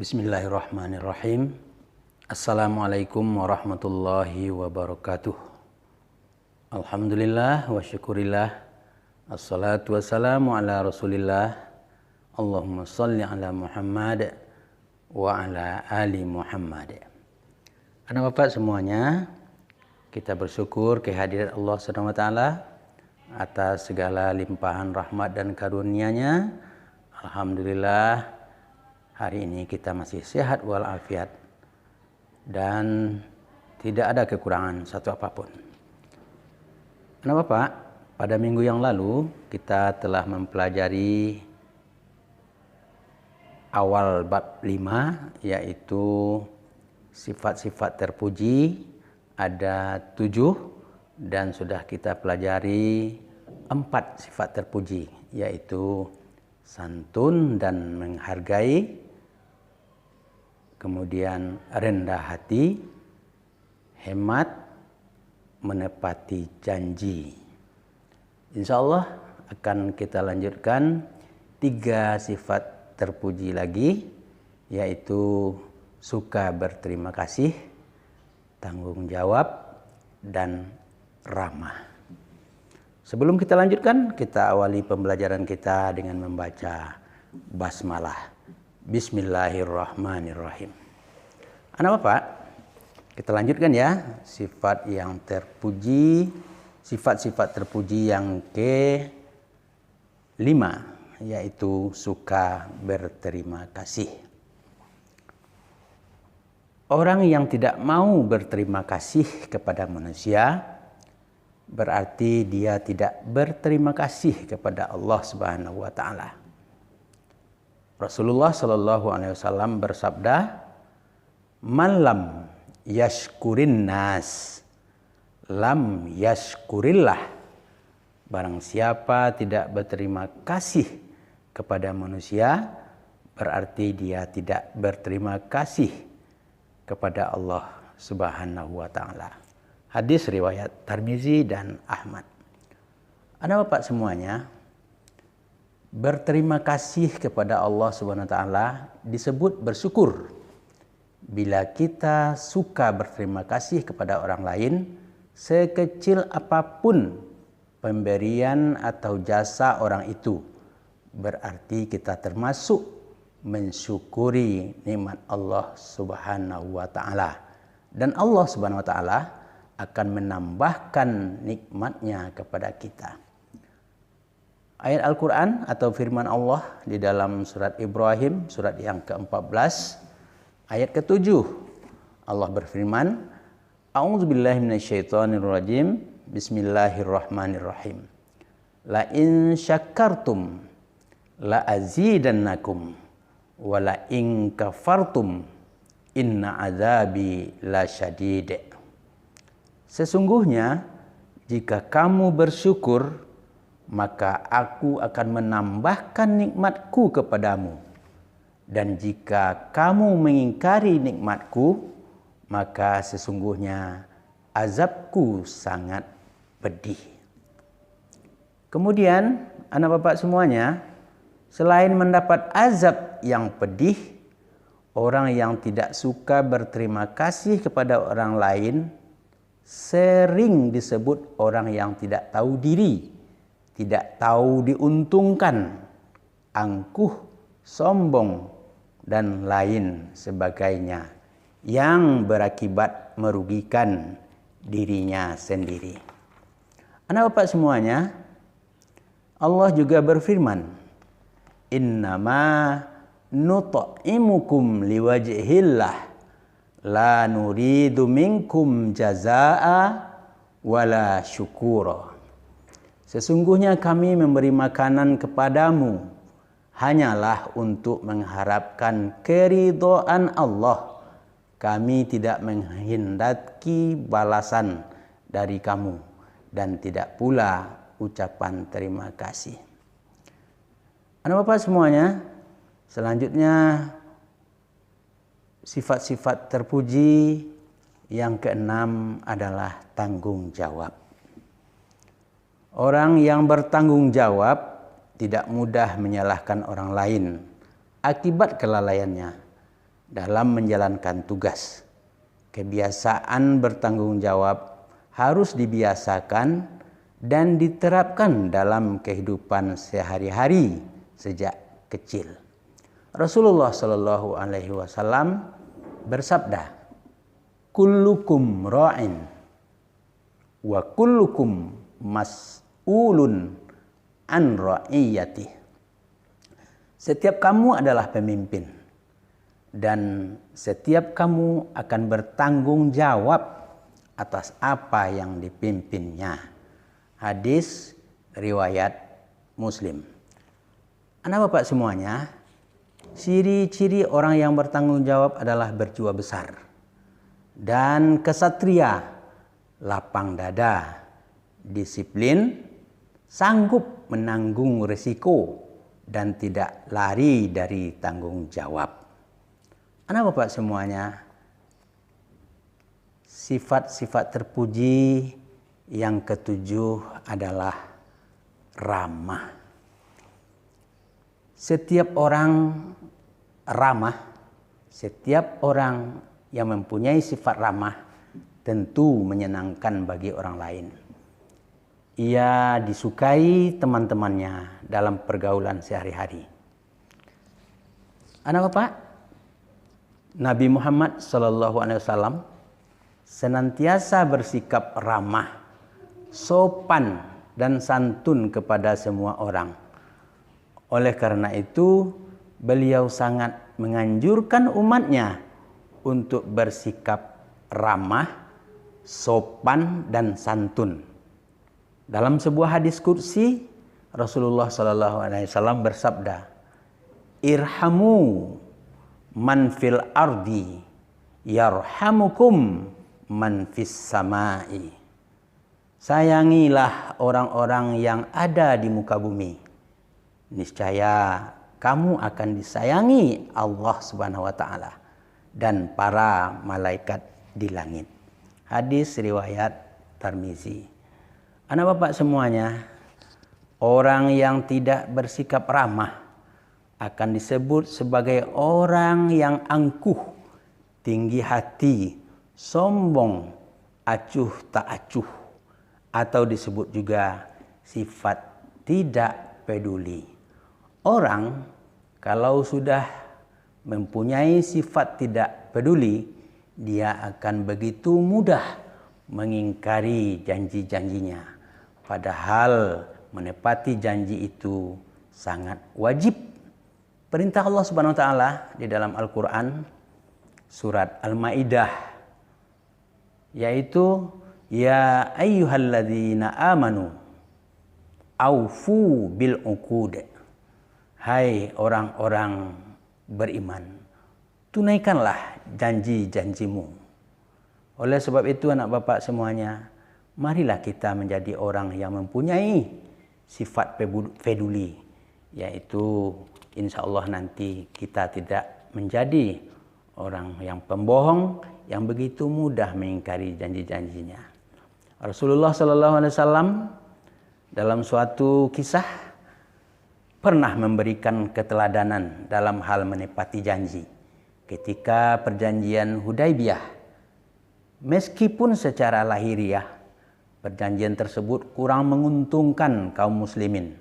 Bismillahirrahmanirrahim. Assalamualaikum warahmatullahi wabarakatuh. Alhamdulillah wa syukurillah. Assalatu wassalamu ala rasulillah. Allahumma salli ala Muhammad wa ala ali Muhammad. Anak bapak semuanya, kita bersyukur kehadiran Allah SWT atas segala limpahan rahmat dan karunia-Nya. Alhamdulillah, hari ini kita masih sehat walafiat dan tidak ada kekurangan satu apapun. Nah Bapak, pada minggu yang lalu kita telah mempelajari awal bab 5, yaitu sifat-sifat terpuji, ada 7, dan sudah kita pelajari 4 sifat terpuji, yaitu santun dan menghargai, kemudian rendah hati, hemat, menepati janji. Insya Allah akan kita lanjutkan 3 sifat terpuji lagi, yaitu suka berterima kasih, tanggung jawab, dan ramah. Sebelum kita lanjutkan, kita awali pembelajaran kita dengan membaca basmalah. Bismillahirrahmanirrahim. Anak bapak, kita lanjutkan ya, sifat yang terpuji, sifat-sifat terpuji yang ke-5, yaitu suka berterima kasih. Orang yang tidak mau berterima kasih kepada manusia, berarti dia tidak berterima kasih kepada Allah Subhanahu wa taala. Rasulullah Shallallahu Alaihi Wasallam bersabda, "Malam yashkurin nas, lam yashkurillah." Barang siapa tidak berterima kasih kepada manusia, berarti dia tidak berterima kasih kepada Allah Subhanahu wa taala. Hadis riwayat Tirmizi dan Ahmad. Anak bapak semuanya, berterima kasih kepada Allah Subhanahu wa taala disebut bersyukur. Bila kita suka berterima kasih kepada orang lain, sekecil apapun pemberian atau jasa orang itu, berarti kita termasuk mensyukuri nikmat Allah Subhanahu wa taala. Dan Allah Subhanahu wa taala akan menambahkan nikmatnya kepada kita. Ayat Al-Quran atau firman Allah di dalam surat Ibrahim, surat yang ke-14, ayat ke-7. Allah berfirman, A'udzubillahi minasyaitonirrajim, Bismillahirrahmanirrahim. La in syakartum la azidannakum wa la in kafartum inna azabi lasyadid. Sesungguhnya jika kamu bersyukur, maka aku akan menambahkan nikmatku kepadamu. Dan jika kamu mengingkari nikmatku, maka sesungguhnya azabku sangat pedih. Kemudian, anak bapak semuanya, selain mendapat azab yang pedih, orang yang tidak suka berterima kasih kepada orang lain sering disebut orang yang tidak tahu diri, tidak tahu diuntungkan, angkuh, sombong, dan lain sebagainya yang berakibat merugikan dirinya sendiri. Anak bapak semuanya, Allah juga berfirman, Innama nut'imukum liwajhillah la nuridu minkum jazaa'a wala syukura. Sesungguhnya kami memberi makanan kepadamu hanyalah untuk mengharapkan keridhaan Allah. Kami tidak menghendaki balasan dari kamu dan tidak pula ucapan terima kasih. Anak bapak semuanya, selanjutnya sifat-sifat terpuji yang ke-6 adalah tanggung jawab. Orang yang bertanggung jawab tidak mudah menyalahkan orang lain akibat kelalaiannya. dalam menjalankan tugas. Kebiasaan bertanggung jawab harus dibiasakan dan diterapkan dalam kehidupan sehari-hari sejak kecil. Rasulullah Shallallahu Alaihi Wasallam bersabda, "Kullukum ra'in wa kullukum mas'ulun an ra'iyati." Setiap kamu adalah pemimpin dan setiap kamu akan bertanggung jawab atas apa yang dipimpinnya. Hadis riwayat Muslim. Anak bapak semuanya, ciri-ciri orang yang bertanggung jawab adalah berjiwa besar dan kesatria, lapang dada, disiplin, sanggup menanggung risiko, dan tidak lari dari tanggung jawab. Anak bapak semuanya, sifat-sifat terpuji yang ketujuh adalah ramah. Setiap orang ramah, setiap orang yang mempunyai sifat ramah tentu menyenangkan bagi orang lain. Ia disukai teman-temannya dalam pergaulan sehari-hari. Anak bapak, Nabi Muhammad SAW senantiasa bersikap ramah, sopan, dan santun kepada semua orang. Oleh karena itu, beliau sangat menganjurkan umatnya untuk bersikap ramah, sopan, dan santun. Dalam sebuah hadis qudsi, Rasulullah SAW bersabda, "Irhamu man fil ardi yarhamukum man fis samai." Sayangilah orang-orang yang ada di muka bumi. Niscaya kamu akan disayangi Allah Subhanahu wa taala dan para malaikat di langit. Hadis riwayat Tirmizi. Anak bapak semuanya, orang yang tidak bersikap ramah akan disebut sebagai orang yang angkuh, tinggi hati, sombong, acuh tak acuh, atau disebut juga sifat tidak peduli. Orang kalau sudah mempunyai sifat tidak peduli, dia akan begitu mudah mengingkari janji-janjinya. Padahal menepati janji itu sangat wajib. Perintah Allah Subhanahu wa taala di dalam Al-Qur'an surat Al-Maidah yaitu, "Ya ayyuhalladzina amanu aufu bil uqud." Hai orang-orang beriman, tunaikanlah janji-janjimu. Oleh sebab itu anak bapak semuanya, marilah kita menjadi orang yang mempunyai sifat peduli, yaitu insya Allah nanti kita tidak menjadi orang yang pembohong yang begitu mudah mengingkari janji-janjinya. Rasulullah SAW dalam suatu kisah pernah memberikan keteladanan dalam hal menepati janji. Ketika perjanjian Hudaybiyah, meskipun secara lahiriah perjanjian tersebut kurang menguntungkan kaum muslimin,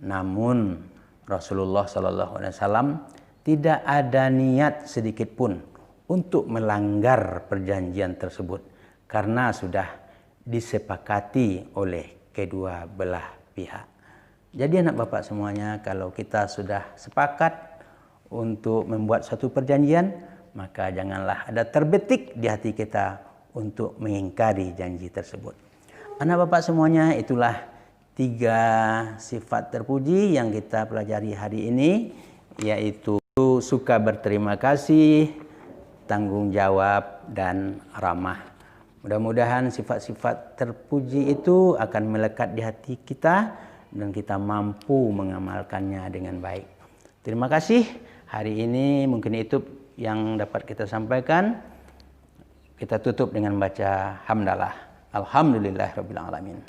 namun Rasulullah SAW tidak ada niat sedikit pun untuk melanggar perjanjian tersebut karena sudah disepakati oleh kedua belah pihak. Jadi anak bapak semuanya, kalau kita sudah sepakat untuk membuat satu perjanjian, maka janganlah ada terbetik di hati kita untuk mengingkari janji tersebut. Anak bapak semuanya, itulah 3 sifat terpuji yang kita pelajari hari ini, yaitu suka berterima kasih, tanggung jawab, dan ramah. Mudah-mudahan sifat-sifat terpuji itu akan melekat di hati kita dan kita mampu mengamalkannya dengan baik. Terima kasih. Hari ini mungkin itu yang dapat kita sampaikan. Kita tutup dengan baca hamdalah. Alhamdulillahirabbil alamin.